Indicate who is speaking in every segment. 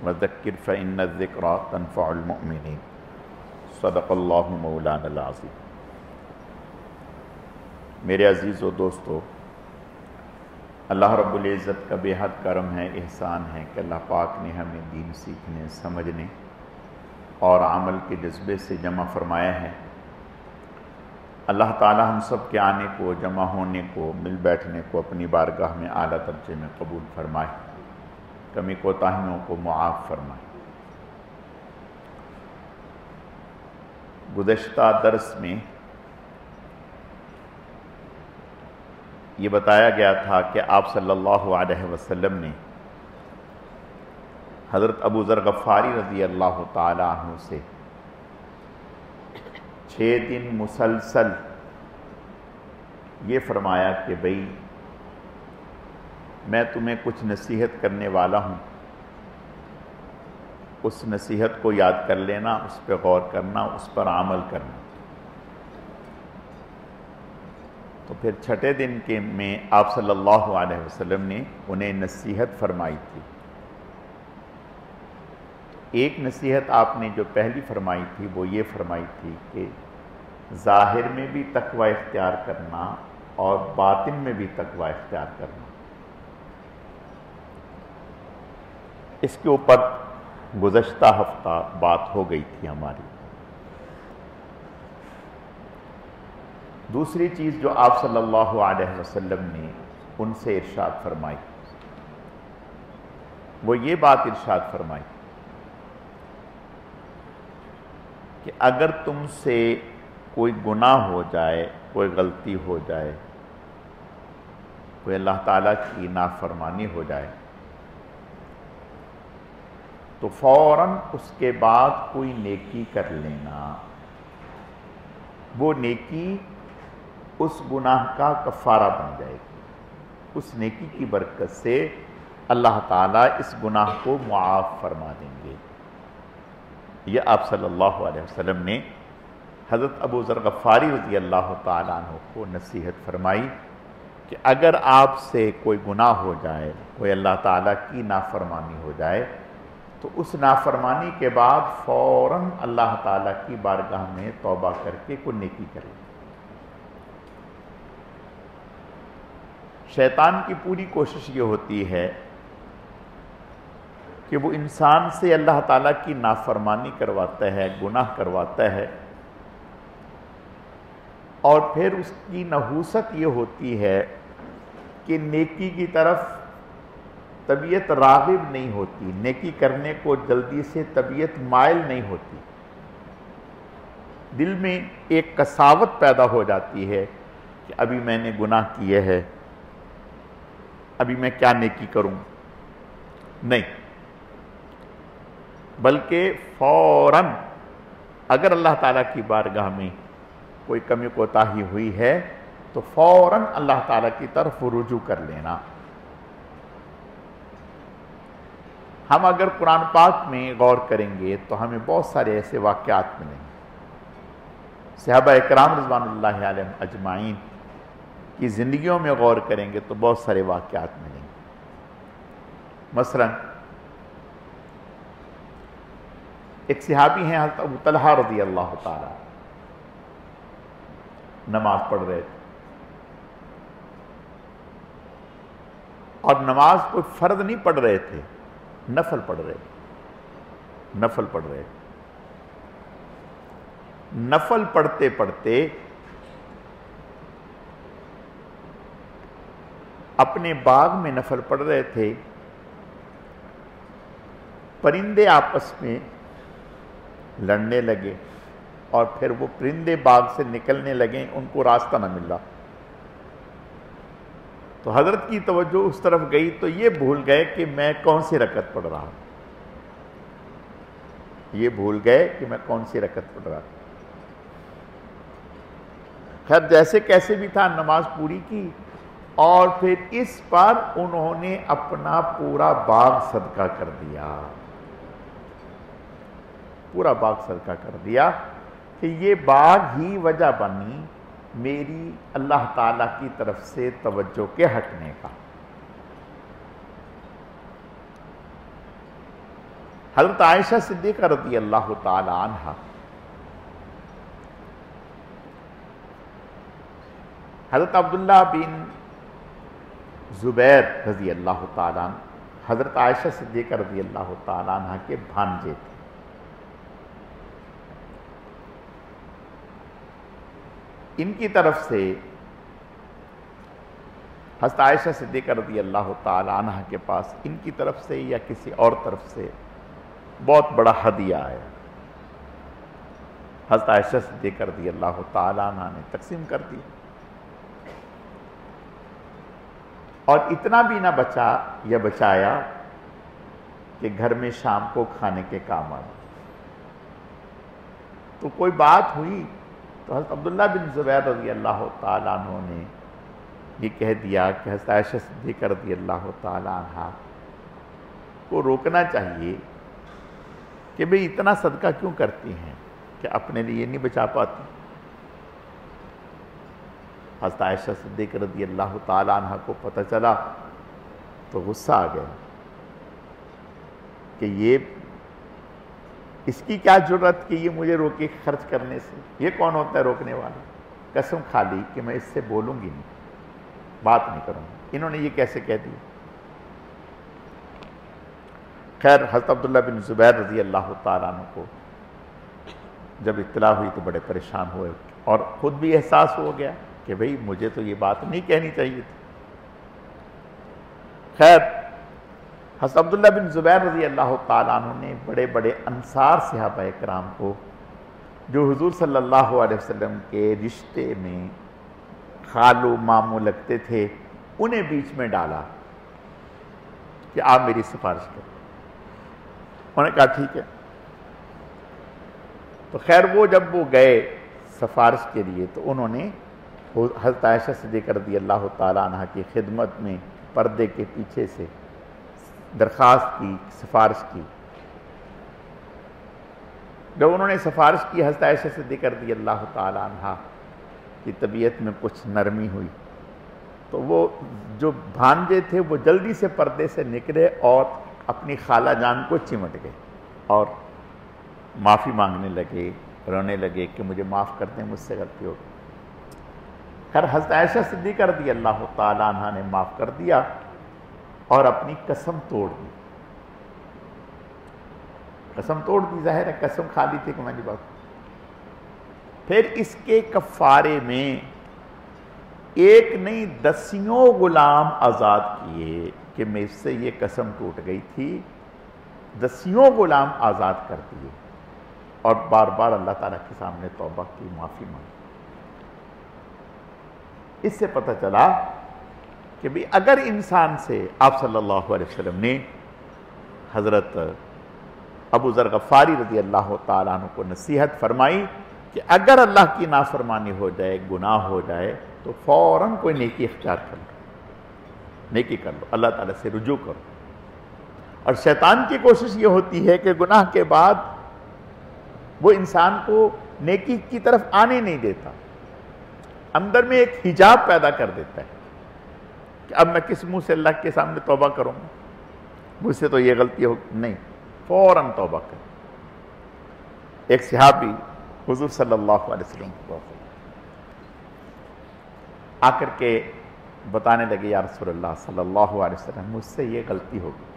Speaker 1: وذکر فإن الذکریٰ تنفع المؤمنین۔ صدق اللہ مولانا العظیم۔ میرے عزیز و دوستو، اللہ رب العزت کا بے حد کرم ہے، احسان ہے کہ اللہ پاک نے ہمیں دین سیکھنے، سمجھنے اور عمل کے جذبے سے جمع فرمایا ہے۔ اللہ تعالی ہم سب کے آنے کو، جمع ہونے کو، مل بیٹھنے کو اپنی بارگاہ میں اعلیٰ درجے میں قبول فرمائے، کمی کوتاہیوں کو معاف فرمائے۔ گزشتہ درس میں یہ بتایا گیا تھا کہ آپ صلی اللہ علیہ وسلم نے حضرت ابو ذر غفاری رضی اللہ تعالی عنہ سے 6 دن مسلسل یہ فرمایا کہ بھئی میں تمہیں کچھ نصیحت کرنے والا ہوں، اس نصیحت کو یاد کر لینا، اس پہ غور کرنا، اس پر عمل کرنا۔ تو پھر 6 دن کے میں آپ صلی اللہ علیہ وسلم نے انہیں نصیحت فرمائی تھی۔ ایک نصیحت آپ نے جو پہلی فرمائی تھی وہ یہ فرمائی تھی کہ ظاہر میں بھی تقوی اختیار کرنا اور باطن میں بھی تقوی اختیار کرنا۔ اس کے اوپر گزشتہ ہفتہ بات ہو گئی تھی ہماری۔ دوسری چیز جو آپ صلی اللہ علیہ وسلم نے ان سے ارشاد فرمائی، وہ یہ بات ارشاد فرمائی کہ اگر تم سے کوئی گناہ ہو جائے، کوئی غلطی ہو جائے، کوئی اللہ تعالیٰ کی نافرمانی ہو جائے، تو فوراً اس کے بعد کوئی نیکی کر لینا۔ وہ نیکی اس گناہ کا کفارہ بن جائے گی، اس نیکی کی برکت سے اللہ تعالیٰ اس گناہ کو معاف فرما دیں گے۔ یہ آپ صلی اللہ علیہ وسلم نے حضرت ابو ذر غفاری رضی اللہ تعالیٰ عنہ کو نصیحت فرمائی کہ اگر آپ سے کوئی گناہ ہو جائے، کوئی اللہ تعالیٰ کی نافرمانی ہو جائے، تو اس نافرمانی کے بعد فوراً اللہ تعالیٰ کی بارگاہ میں توبہ کر کے کوئی نیکی کرے۔ شیطان کی پوری کوشش یہ ہوتی ہے کہ وہ انسان سے اللہ تعالیٰ کی نافرمانی کرواتا ہے، گناہ کرواتا ہے، اور پھر اس کی نحوست یہ ہوتی ہے کہ نیکی کی طرف طبیعت راغب نہیں ہوتی، نیکی کرنے کو جلدی سے طبیعت مائل نہیں ہوتی۔ دل میں ایک قساوت پیدا ہو جاتی ہے کہ ابھی میں نے گناہ کیے ہے، ابھی میں کیا نیکی کروں؟ نہیں، بلکہ فوراً اگر اللہ تعالیٰ کی بارگاہ میں کوئی کمی کوتاہی ہوئی ہے تو فوراً اللہ تعالیٰ کی طرف رجوع کر لینا۔ ہم اگر قرآن پاک میں غور کریں گے تو ہمیں بہت سارے ایسے واقعات ملیں گے۔ صحابہ اکرام رضوان اللہ علیہم اجمعین کی زندگیوں میں غور کریں گے تو بہت سارے واقعات ملیں گے۔ مثلا ایک صحابی ہیں حضرت ابو طلحہ رضی اللہ تعالی، نماز پڑھ رہے تھے، اور نماز کوئی فرض نہیں پڑھ رہے تھے، نفل پڑھ رہے تھے، نفل پڑھ رہے تھے۔ نفل پڑھتے پڑھتے اپنے باغ میں نفل پڑھ رہے تھے، پرندے آپس میں لڑنے لگے، اور پھر وہ پرندے باغ سے نکلنے لگے، ان کو راستہ نہ ملا۔ تو حضرت کی توجہ اس طرف گئی تو یہ بھول گئے کہ میں کون سی رکعت پڑھ رہا ہوں، یہ بھول گئے کہ میں کون سی رکعت پڑھ رہا ہوں۔ خیر جیسے کیسے بھی تھا نماز پوری کی، اور پھر اس پر انہوں نے اپنا پورا باغ صدقہ کر دیا، پورا باغ صدقہ کر دیا کہ یہ باغ ہی وجہ بنی میری اللہ تعالیٰ کی طرف سے توجہ کے ہٹنے کا۔ حضرت عائشہ صدیقہ رضی اللہ تعالی عنہ حضرت عبداللہ بن زبیر رضی اللہ تعالیٰ عنہ حضرت عائشہ صدیقہ رضی اللہ تعالیٰ عنہ کے بھانجے تھے. ان کی طرف سے حضرت عائشہ صدیقہ رضی اللہ تعالیٰ عنہ کے پاس ان کی طرف سے یا کسی اور طرف سے بہت بڑا ہدیہ آیا. حضرت عائشہ صدیقہ رضی اللہ تعالیٰ عنہ نے تقسیم کر دیا اور اتنا بھی نہ بچا یا بچایا کہ گھر میں شام کو کھانے کے کام آئے. تو کوئی بات ہوئی تو حضرت عبداللہ بن زبیر رضی اللہ تعالیٰ عنہ نے یہ کہہ دیا کہ حضرت عائشہ صدیقہ رضی اللہ تعالیٰ عنہ کو روکنا چاہیے کہ بھئی اتنا صدقہ کیوں کرتی ہیں کہ اپنے لیے نہیں بچا پاتی. حضرت عائشہ صدیقہ رضی اللہ تعالیٰ عنہ کو پتہ چلا تو غصہ آ گیا کہ یہ اس کی کیا جرت کہ یہ مجھے روکے خرچ کرنے سے، یہ کون ہوتا ہے روکنے والا. قسم کھا لی کہ میں اس سے بولوں گی نہیں، بات نہیں کروں گی. انہوں نے یہ کیسے کہہ دیا. خیر حضرت عبداللہ بن زبیر رضی اللہ تعالیٰ عنہ کو جب اطلاع ہوئی تو بڑے پریشان ہوئے اور خود بھی احساس ہو گیا کہ بھئی مجھے تو یہ بات نہیں کہنی چاہیے تھی. خیر حضرت عبداللہ بن زبیر رضی اللہ تعالیٰ عنہ نے بڑے بڑے انصار صحابہ کرام کو جو حضور صلی اللہ علیہ وسلم کے رشتے میں خالو ماموں لگتے تھے انہیں بیچ میں ڈالا کہ آپ میری سفارش کریں. انہوں نے کہا ٹھیک ہے. تو خیر وہ جب وہ گئے سفارش کے لیے تو انہوں نے حضرت عائشہ صدیقہ رضی اللہ تعالیٰ عنہ کی خدمت میں پردے کے پیچھے سے درخواست کی، سفارش کی. جب انہوں نے سفارش کی حضرت عائشہ صدیقہ رضی اللہ تعالیٰ عنہ کی طبیعت میں کچھ نرمی ہوئی تو وہ جو بھانجے تھے وہ جلدی سے پردے سے نکلے اور اپنی خالہ جان کو چمٹ گئے اور معافی مانگنے لگے، رونے لگے کہ مجھے معاف کر دیں، مجھ سے غلطی ہو گئی. خیر حضرت عائشہ صدیقہ رضی اللہ تعالیٰ عنہ نے معاف کر دیا اور اپنی قسم توڑ دی. قسم توڑ دی، ظاہر ہے قسم کھا لی تھی کہ میں نے بات. پھر اس کے کفارے میں ایک نہیں 10 غلام آزاد کیے کہ میں اس سے یہ قسم ٹوٹ گئی تھی. 10 غلام آزاد کر دیے اور بار بار اللہ تعالیٰ کے سامنے توبہ کی، معافی مانگی. اس سے پتہ چلا کہ بھی اگر انسان سے آپ صلی اللہ علیہ وسلم نے حضرت ابو ذر غفاری رضی اللہ تعالیٰ عنہ کو نصیحت فرمائی کہ اگر اللہ کی نافرمانی ہو جائے، گناہ ہو جائے تو فوراً کوئی نیکی اختیار کر لو، نیکی کر لو، اللہ تعالیٰ سے رجوع کرو. اور شیطان کی کوشش یہ ہوتی ہے کہ گناہ کے بعد وہ انسان کو نیکی کی طرف آنے نہیں دیتا، اندر میں ایک حجاب پیدا کر دیتا ہے کہ اب میں کس منہ سے اللہ کے سامنے توبہ کروں گا، مجھ سے تو یہ غلطی ہو نہیں، فوراً توبہ کر. ایک صحابی حضور صلی اللہ علیہ وسلم کو آ کر کے بتانے لگے یا رسول اللہ صلی اللہ علیہ وسلم مجھ سے یہ غلطی ہو گئی.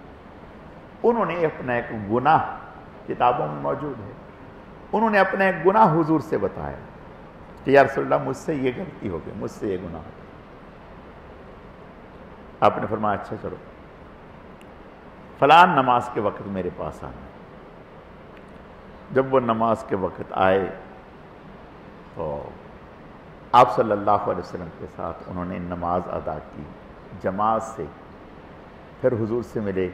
Speaker 1: انہوں نے اپنا ایک گناہ کتابوں میں موجود ہے، انہوں نے اپنا ایک گناہ حضور سے بتایا کہ یا رسول اللہ مجھ سے یہ غلطی ہو گئی، مجھ سے یہ گناہ ہو گیا. آپ نے فرمایا اچھا چلو فلان نماز کے وقت میرے پاس آنا. جب وہ نماز کے وقت آئے تو آپ صلی اللہ علیہ وسلم کے ساتھ انہوں نے نماز ادا کی جماعت سے. پھر حضور سے ملے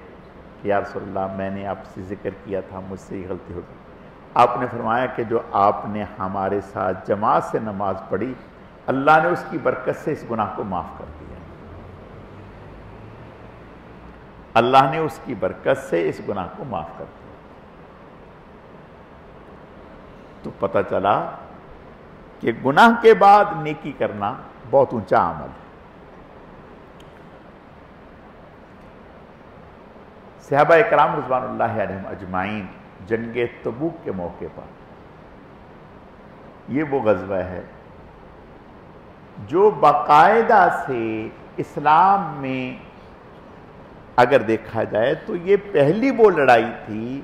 Speaker 1: کہ یا رسول اللہ میں نے آپ سے ذکر کیا تھا، مجھ سے یہ غلطی ہو گئی. آپ نے فرمایا کہ جو آپ نے ہمارے ساتھ جماعت سے نماز پڑھی اللہ نے اس کی برکت سے اس گناہ کو معاف کر دیا. اللہ نے اس کی برکت سے اس گناہ کو معاف کر دیا. تو پتہ چلا کہ گناہ کے بعد نیکی کرنا بہت اونچا عمل ہے. صحابہ اکرام رضوان اللہ علیہم اجمعین جنگ تبوک کے موقع پر، یہ وہ غزوہ ہے جو باقاعدہ سے اسلام میں اگر دیکھا جائے تو یہ پہلی وہ لڑائی تھی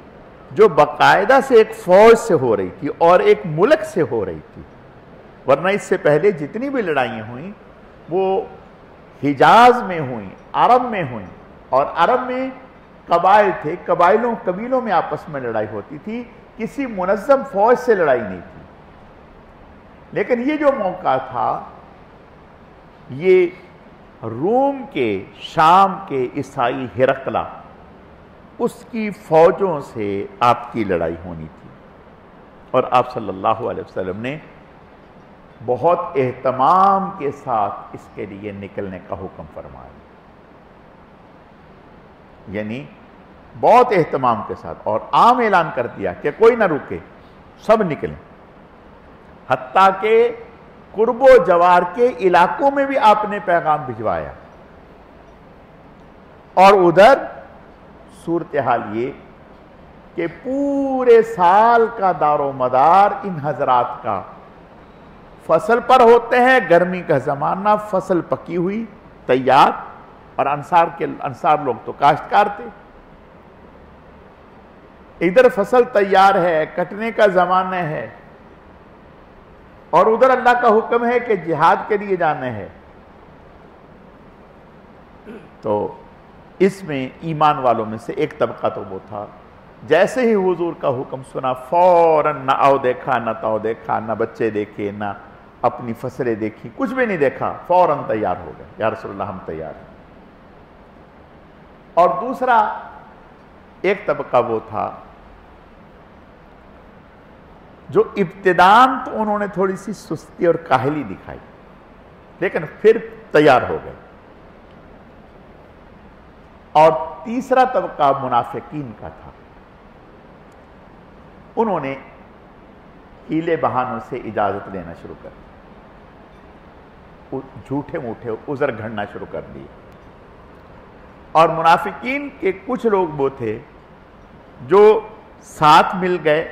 Speaker 1: جو باقاعدہ سے ایک فوج سے ہو رہی تھی اور ایک ملک سے ہو رہی تھی، ورنہ اس سے پہلے جتنی بھی لڑائیاں ہوئیں وہ حجاز میں ہوئیں، عرب میں ہوئیں، اور عرب میں قبائل تھے، قبیلوں میں آپس میں لڑائی ہوتی تھی، کسی منظم فوج سے لڑائی نہیں تھی۔ لیکن یہ جو موقع تھا یہ روم کے، شام کے عیسائی ہرقلہ، اس کی فوجوں سے آپ کی لڑائی ہونی تھی، اور آپ صلی اللہ علیہ وسلم نے بہت اہتمام کے ساتھ اس کے لیے نکلنے کا حکم فرمایا، یعنی بہت اہتمام کے ساتھ، اور عام اعلان کر دیا کہ کوئی نہ رکے، سب نکلیں، حتیٰ کہ قرب و جوار کے علاقوں میں بھی آپ نے پیغام بھجوایا۔ اور ادھر صورتحال یہ کہ پورے سال کا دار و مدار ان حضرات کا فصل پر ہوتے ہیں، گرمی کا زمانہ، فصل پکی ہوئی تیار، اور انصار لوگ تو کاشتکار تھے، ادھر فصل تیار ہے، کٹنے کا زمانہ ہے، اور ادھر اللہ کا حکم ہے کہ جہاد کے لیے جانا ہے۔ تو اس میں ایمان والوں میں سے ایک طبقہ تو وہ تھا، جیسے ہی حضور کا حکم سنا فوراً نہ آؤ دیکھا، نہ تاؤ دیکھا، نہ بچے دیکھے، نہ اپنی فصلیں دیکھی، کچھ بھی نہیں دیکھا، فوراً تیار ہو گئے، یا رسول اللہ ہم تیار ہیں۔ اور دوسرا ایک طبقہ وہ تھا جو ابتداً تو انہوں نے تھوڑی سی سستی اور کاہلی دکھائی، لیکن پھر تیار ہو گئے۔ اور تیسرا طبقہ منافقین کا تھا، انہوں نے ہیلے بہانوں سے اجازت لینا شروع کر دی، جھوٹے موٹے عذر گھڑنا شروع کر دیے۔ اور منافقین کے کچھ لوگ وہ تھے جو ساتھ مل گئے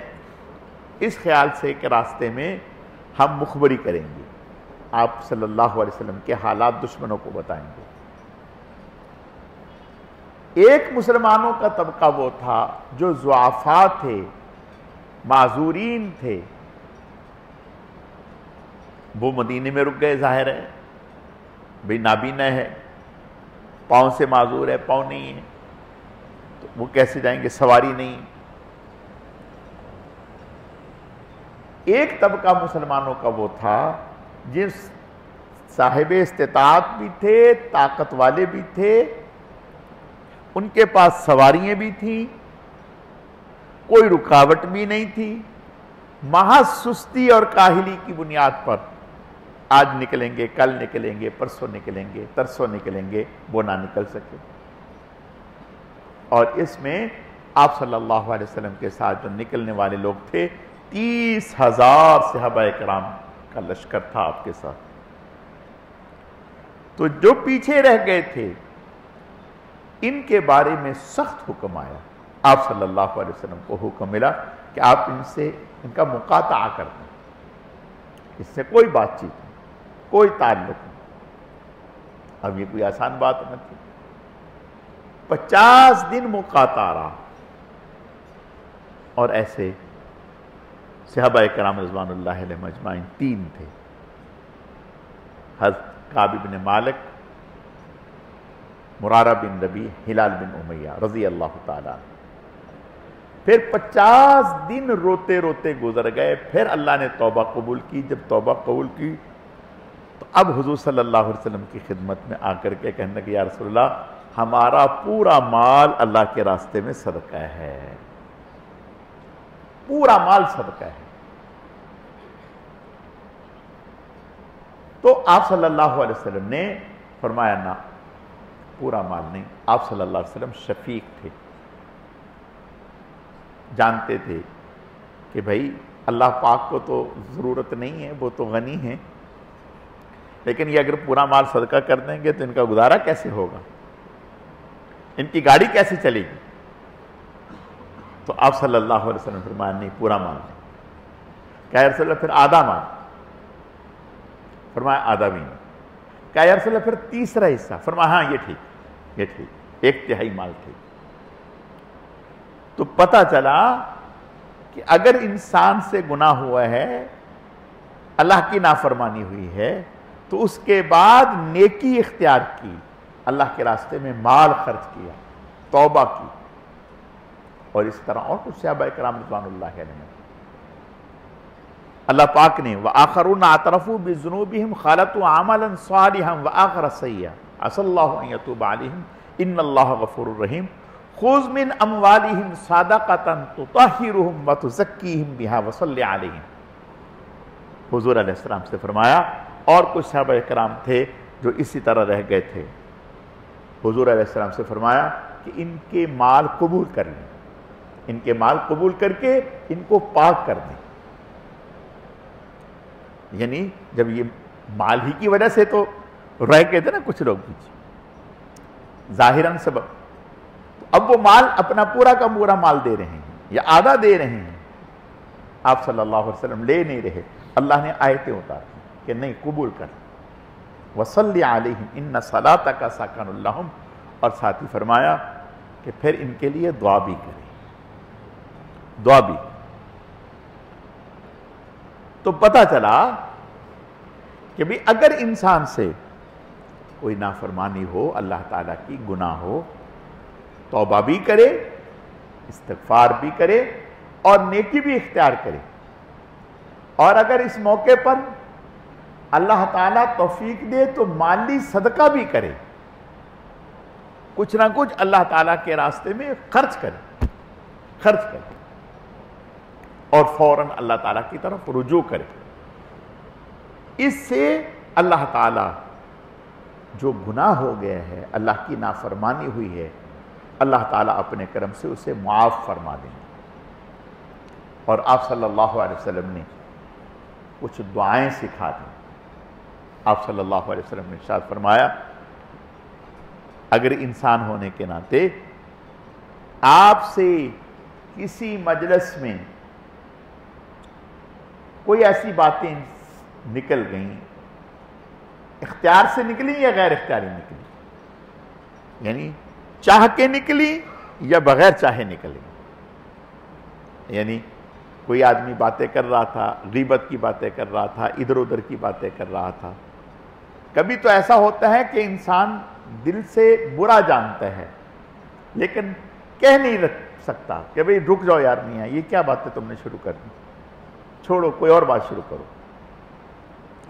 Speaker 1: اس خیال سے کہ راستے میں ہم مخبری کریں گے، آپ صلی اللہ علیہ وسلم کے حالات دشمنوں کو بتائیں گے۔ ایک مسلمانوں کا طبقہ وہ تھا جو ضعفاء تھے، معذورین تھے، وہ مدینے میں رک گئے، ظاہر ہے بھئی نابینا ہے، پاؤں سے معذور ہے، پاؤں نہیں ہے، تو وہ کیسے جائیں گے، سواری نہیں۔ ایک طبقہ مسلمانوں کا وہ تھا جس صاحب استطاعت بھی تھے، طاقت والے بھی تھے، ان کے پاس سواریاں بھی تھیں، کوئی رکاوٹ بھی نہیں تھی، محض سستی اور کاہلی کی بنیاد پر آج نکلیں گے، کل نکلیں گے، پرسوں نکلیں گے، ترسوں نکلیں گے، وہ نہ نکل سکے۔ اور اس میں آپ صلی اللہ علیہ وسلم کے ساتھ جو نکلنے والے لوگ تھے 30,000 صحابہ کرام کا لشکر تھا آپ کے ساتھ۔ تو جو پیچھے رہ گئے تھے ان کے بارے میں سخت حکم آیا، آپ صلی اللہ علیہ وسلم کو حکم ملا کہ آپ ان کا مقاطعہ کر دیں، اس سے کوئی بات چیت نہیں، کوئی تعلق نہیں۔ اب یہ کوئی آسان بات نہ تھی، 50 دن مقاطعہ رہا، اور ایسے صحابہ کرام رضوان اللہ علیہ اجمعین 3 تھے، حضرت کعب بن مالک، مرارہ بن ربیع، ہلال بن امیہ رضی اللہ تعالیٰ۔ پھر 50 دن روتے روتے گزر گئے، پھر اللہ نے توبہ قبول کی۔ جب توبہ قبول کی تو اب حضور صلی اللہ علیہ وسلم کی خدمت میں آ کر کے کہنے کہ یا رسول اللہ ہمارا پورا مال اللہ کے راستے میں صدقہ ہے، پورا مال صدقہ ہے۔ تو آپ صلی اللہ علیہ وسلم نے فرمایا نہ، پورا مال نہیں۔ آپ صلی اللہ علیہ وسلم شفیق تھے، جانتے تھے کہ بھائی اللہ پاک کو تو ضرورت نہیں ہے، وہ تو غنی ہیں، لیکن یہ اگر پورا مال صدقہ کر دیں گے تو ان کا گزارا کیسے ہوگا، ان کی گاڑی کیسے چلے گی۔ تو آپ صلی اللہ علیہ وسلم فرمایا نہیں، پورا مال نہیں. کہا یا رسول اللہ پھر آدھا مال؟ فرمایا آدھا بھی نہیں. کہا یا رسول اللہ پھر تیسرا حصہ؟ فرمایا ہاں یہ ٹھیک، یہ ٹھیک، 1/3 مال ٹھیک. تو پتہ چلا کہ اگر انسان سے گناہ ہوا ہے، اللہ کی نافرمانی ہوئی ہے، تو اس کے بعد نیکی اختیار کی، اللہ کے راستے میں مال خرچ کیا، توبہ کی، اور اس طرح اور کچھ صحابہ کرام رضوان اللہ علیہ نے. اللہ پاک نے وَآخَرُونَ اعْتَرَفُوا بِذُنُوبِهِمْ خَالَطُوا عَمَلًا صَالِحًا وَآخَرَ سَيِّئًا عَسَى اللَّهُ أَن يَتُوبَ عَلَيْهِمْ إِنَّ اللَّهَ غَفُورٌ رَحِيمٌ خُذْ مِنْ أَمْوَالِهِمْ صَدَقَةً تُطَهِّرُهُمْ وَتُزَكِّيهِمْ بِهَا وَصَلِّ عَلَيْهِمْ. حضور علیہ السلام سے فرمایا، اور کچھ صحابہ کرام تھے جو اسی طرح رہ گئے تھے. حضور علیہ السلام سے فرمایا کہ ان کے مال قبول کر لیں، ان کے مال قبول کر کے ان کو پاک کر دیں. یعنی جب یہ مال ہی کی وجہ سے تو رہ گئے تھے نا کچھ لوگ بھی ظاہراً سبب، تو اب وہ مال اپنا پورا کا پورا مال دے رہے ہیں یا آدھا دے رہے ہیں. آپ صلی اللہ علیہ وسلم لے نہیں رہے. اللہ نے آیتیں اتاری کہ نہیں، قبول کر. وَصَلِّ عَلَيْهِمْ إِنَّ صَلَاتَكَ سَكَنٌ لَهُمْ، اور ساتھ ہی فرمایا کہ پھر ان کے لیے دعا بھی کریں، دعا بھی. تو پتہ چلا کہ بھی اگر انسان سے کوئی نافرمانی ہو، اللہ تعالیٰ کی گناہ ہو، توبہ بھی کرے، استغفار بھی کرے، اور نیکی بھی اختیار کرے. اور اگر اس موقع پر اللہ تعالیٰ توفیق دے تو مالی صدقہ بھی کرے، کچھ نہ کچھ اللہ تعالیٰ کے راستے میں خرچ کرے، اور فوراً اللہ تعالیٰ کی طرف رجوع کرے. اس سے اللہ تعالیٰ جو گناہ ہو گیا ہے، اللہ کی نافرمانی ہوئی ہے، اللہ تعالیٰ اپنے کرم سے اسے معاف فرما دیں گے. اور آپ صلی اللہ علیہ وسلم نے کچھ دعائیں سکھا دیں. آپ صلی اللہ علیہ وسلم نے ارشاد فرمایا، اگر انسان ہونے کے ناطے آپ سے کسی مجلس میں کوئی ایسی باتیں نکل گئیں، اختیار سے نکلی یا غیر اختیاری نکلی، یعنی چاہ کے نکلی یا بغیر چاہے نکلی، یعنی کوئی آدمی باتیں کر رہا تھا، غیبت کی باتیں کر رہا تھا، ادھر ادھر کی باتیں کر رہا تھا. کبھی تو ایسا ہوتا ہے کہ انسان دل سے برا جانتا ہے لیکن کہہ نہیں رکھ سکتا کہ بھئی رک جاؤ یار میاں، یہ کیا باتیں تم نے شروع کر دی، چھوڑو کوئی اور بات شروع کرو.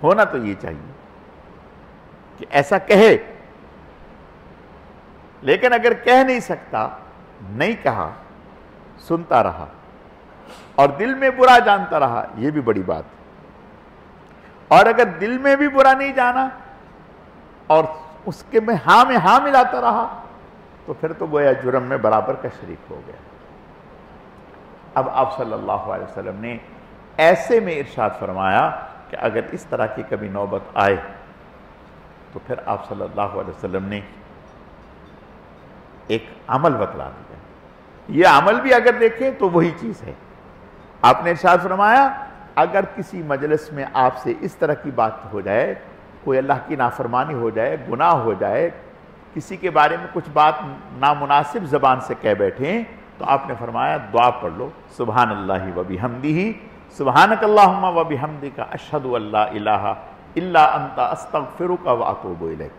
Speaker 1: ہونا تو یہ چاہیے کہ ایسا کہے، لیکن اگر کہہ نہیں سکتا، نہیں کہا، سنتا رہا اور دل میں برا جانتا رہا، یہ بھی بڑی بات ہے. اور اگر دل میں بھی برا نہیں جانا اور اس کے میں ہاں ملاتا رہا تو پھر تو گویا جرم میں برابر کا شریک ہو گیا. اب آپ صلی اللہ علیہ وسلم نے ایسے میں ارشاد فرمایا کہ اگر اس طرح کی کبھی نوبت آئے تو پھر آپ صلی اللہ علیہ وسلم نے ایک عمل بتلا دیا. یہ عمل بھی اگر دیکھیں تو وہی چیز ہے. آپ نے ارشاد فرمایا اگر کسی مجلس میں آپ سے اس طرح کی بات ہو جائے، کوئی اللہ کی نافرمانی ہو جائے، گناہ ہو جائے، کسی کے بارے میں کچھ بات نامناسب زبان سے کہہ بیٹھیں، تو آپ نے فرمایا دعا پڑھ لو، سبحان اللہ و بحمدہ، سبحانک اللہم و بحمدک، اشہد ان لا الہ الا انت، استغفرک و اتوب الیک.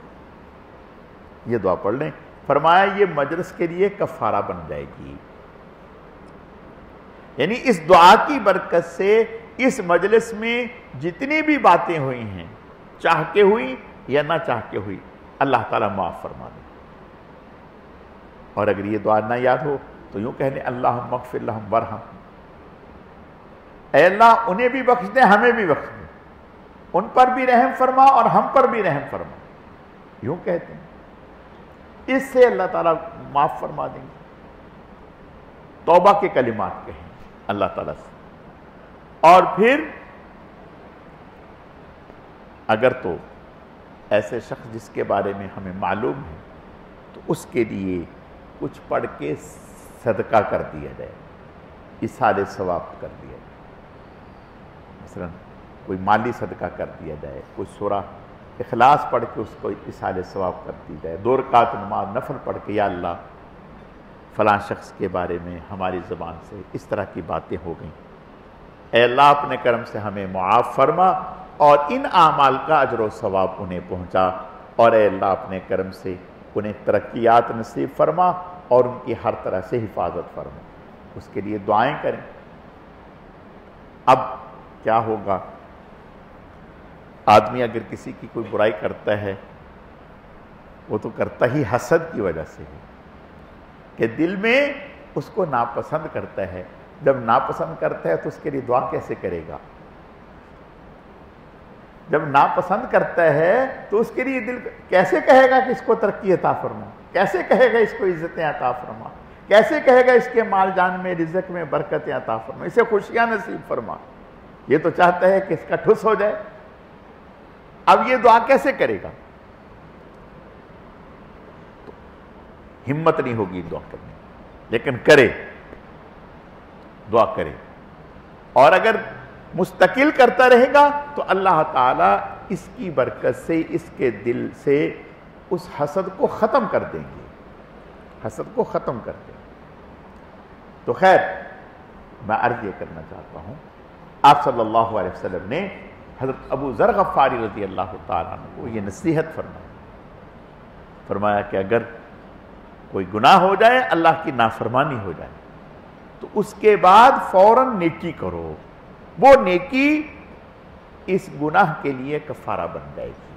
Speaker 1: یہ دعا پڑھ لیں. فرمایا یہ مجلس کے لیے کفارہ بن جائے گی. یعنی اس دعا کی برکت سے اس مجلس میں جتنی بھی باتیں ہوئی ہیں، چاہ کے ہوئی یا نہ چاہ کے ہوئی، اللہ تعالیٰ معاف فرما دے. اور اگر یہ دعا نہ یاد ہو تو یوں کہہ لیں اللہم اغفر لہم ورحم، اے اللہ انہیں بھی بخش دے، ہمیں بھی بخش دے، ان پر بھی رحم فرما اور ہم پر بھی رحم فرما. یوں کہتے ہیں، اس سے اللہ تعالیٰ معاف فرما دیں گے. توبہ کے کلمات کہیں اللہ تعالیٰ سے. اور پھر اگر تو ایسے شخص جس کے بارے میں ہمیں معلوم ہے تو اس کے لیے کچھ پڑھ کے صدقہ کر دیا جائے. ایصال ثواب کر دیا جائے، مثلا کوئی مالی صدقہ کر دیا جائے، کوئی سورہ اخلاص پڑھ کے اس کو ایصال ثواب کر دی جائے، 2 رکعت نماز نفل پڑھ کے یا اللہ فلاں شخص کے بارے میں ہماری زبان سے اس طرح کی باتیں ہو گئیں، اے اللہ اپنے کرم سے ہمیں معاف فرما اور ان اعمال کا اجر و ثواب انہیں پہنچا، اور اے اللہ اپنے کرم سے انہیں ترقیات نصیب فرما اور ان کی ہر طرح سے حفاظت فرما، اس کے لیے دعائیں کریں۔ اب کیا ہوگا، آدمی اگر کسی کی کوئی برائی کرتا ہے وہ تو کرتا ہی حسد کی وجہ سے ہے کہ دل میں اس کو ناپسند کرتا ہے، جب ناپسند کرتا ہے تو اس کے لیے دعا کیسے کرے گا؟ جب ناپسند کرتا ہے تو اس کے لیے دل کیسے کہے گا کہ اس کو ترقی عطا فرما، کیسے کہے گا اس کو عزتیں عطا فرما، کیسے کہے گا اس کے مال جان میں رزق میں برکتیں عطا فرما، اسے خوشیاں نصیب فرما؟ یہ تو چاہتا ہے کہ اس کا ٹھس ہو جائے۔ اب یہ دعا کیسے کرے گا؟ تو ہمت نہیں ہوگی دعا کرنے، لیکن کرے، دعا کرے، اور اگر مستقل کرتا رہے گا تو اللہ تعالیٰ اس کی برکت سے اس کے دل سے اس حسد کو ختم کر دیں گے، حسد کو ختم کر دیں گے۔ تو خیر، میں عرض یہ کرنا چاہتا ہوں، آپ صلی اللہ علیہ وسلم نے حضرت ابو ذر غفاری رضی اللہ تعالیٰ عنہ کو یہ نصیحت فرمایا کہ اگر کوئی گناہ ہو جائے، اللہ کی نافرمانی ہو جائے، تو اس کے بعد فوراً نیکی کرو، وہ نیکی اس گناہ کے لیے کفارہ بن جائے گی،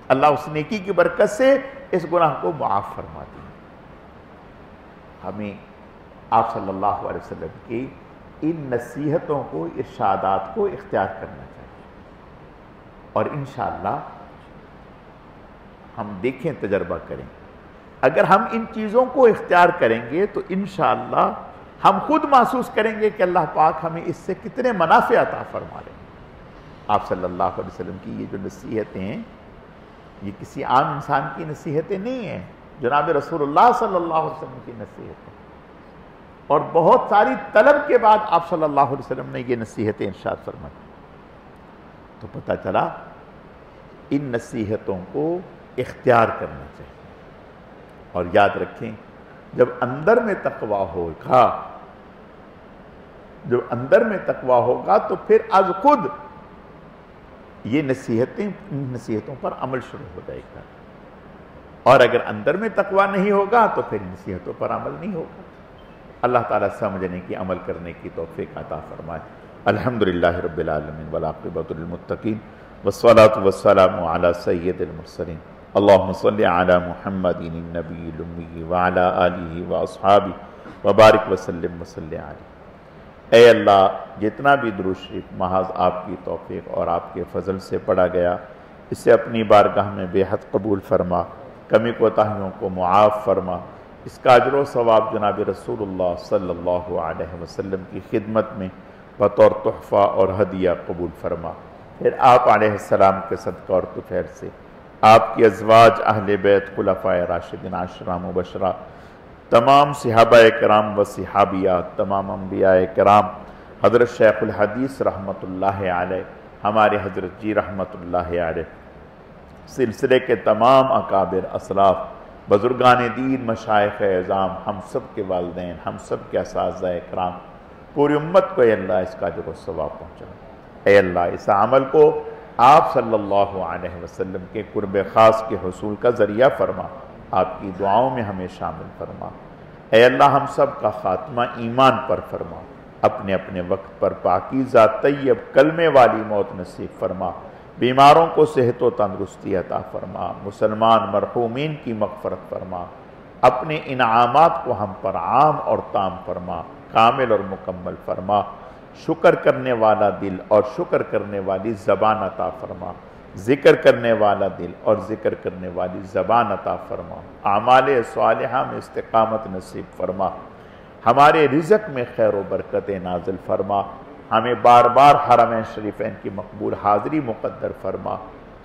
Speaker 1: اللہ اس نیکی کی برکت سے اس گناہ کو معاف فرما دیں گے۔ ہمیں آپ صلی اللہ علیہ وسلم کی ان نصیحتوں کو، ارشادات کو اختیار کرنا چاہیے، اور انشاءاللہ ہم دیکھیں، تجربہ کریں، اگر ہم ان چیزوں کو اختیار کریں گے تو انشاءاللہ ہم خود محسوس کریں گے کہ اللہ پاک ہمیں اس سے کتنے منافع عطا فرما رہے ہیں۔ آپ صلی اللہ علیہ وسلم کی یہ جو نصیحتیں ہیں، یہ کسی عام انسان کی نصیحتیں نہیں ہیں، جناب رسول اللہ صلی اللہ علیہ وسلم کی نصیحتیں، اور بہت ساری طلب کے بعد آپ صلی اللہ علیہ وسلم نے یہ نصیحتیں ارشاد فرمائی۔ تو پتہ چلا ان نصیحتوں کو اختیار کرنا چاہیے، اور یاد رکھیں جب اندر میں تقویٰ ہوگا، جب اندر میں تقویٰ ہوگا تو پھر از خود یہ نصیحتوں پر عمل شروع ہو جائے گا، اور اگر اندر میں تقویٰ نہیں ہوگا تو پھر نصیحتوں پر عمل نہیں ہوگا۔ اللہ تعالیٰ سمجھنے کی، عمل کرنے کی توفیق عطا فرمائے۔ الحمدللہ رب العالمین والعاقبۃ للمتقین والصلاة والسلام علی سید المرسلین اللہم صلی علی محمد النبی الامی وعلی آلہ واصحابہ وبارک وسلم وصلی علیہ۔ اے اللہ، جتنا بھی درود شریف محض آپ کی توفیق اور آپ کے فضل سے پڑھا گیا، اسے اپنی بارگاہ میں بے حد قبول فرما، کمی کوتاہیوں کو معاف فرما، اس کا اجر و ثواب جناب رسول اللہ صلی اللہ علیہ وسلم کی خدمت میں بطور تحفہ اور ہدیہ قبول فرما۔ پھر آپ علیہ السلام کے صدقہ اور طفیل سے آپ کی ازواج، اہل بیت، خلفائے راشدین، عشرہ مبشرہ، تمام صحابہ کرام و صحابیات، تمام انبیاء کرام، حضرت شیخ الحدیث رحمت اللہ علیہ، ہمارے حضرت جی رحمت اللہ علیہ، سلسلے کے تمام اکابر، اسلاف، بزرگان دین، مشائخ اعظام، ہم سب کے والدین، ہم سب کے اساتذہ کرام، پوری امت کو اے اللہ اس کا اجر و ثواب پہنچا۔ اے اللہ اس عمل کو آپ صلی اللہ علیہ وسلم کے قرب خاص کے حصول کا ذریعہ فرما، آپ کی دعاؤں میں ہمیں شامل فرما۔ اے اللہ ہم سب کا خاتمہ ایمان پر فرما، اپنے اپنے وقت پر پاکیزہ طیب کلمے والی موت نصیب فرما، بیماروں کو صحت و تندرستی عطا فرما، مسلمان مرحومین کی مغفرت فرما، اپنے انعامات کو ہم پر عام اور تام فرما، کامل اور مکمل فرما، شکر کرنے والا دل اور شکر کرنے والی زبان عطا فرما، ذکر کرنے والا دل اور ذکر کرنے والی زبان عطا فرما، اعمال صالحہ میں استقامت نصیب فرما، ہمارے رزق میں خیر و برکت نازل فرما، ہمیں بار بار حرمین شریفین کی مقبول حاضری مقدر فرما۔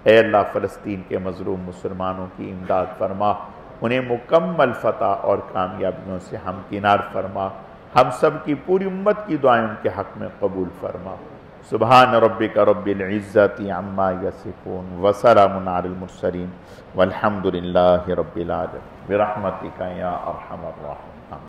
Speaker 1: اے اللہ فلسطین کے مظلوم مسلمانوں کی امداد فرما، انہیں مکمل فتح اور کامیابیوں سے ہمکنار فرما، ہم سب کی پوری امت کی دعائیں ان کے حق میں قبول فرما. سبحان ربک رب العزت عما یصفون وسلام علی المرسلین والحمد للہ رب العالمین برحمتک یا ارحم الراحمین.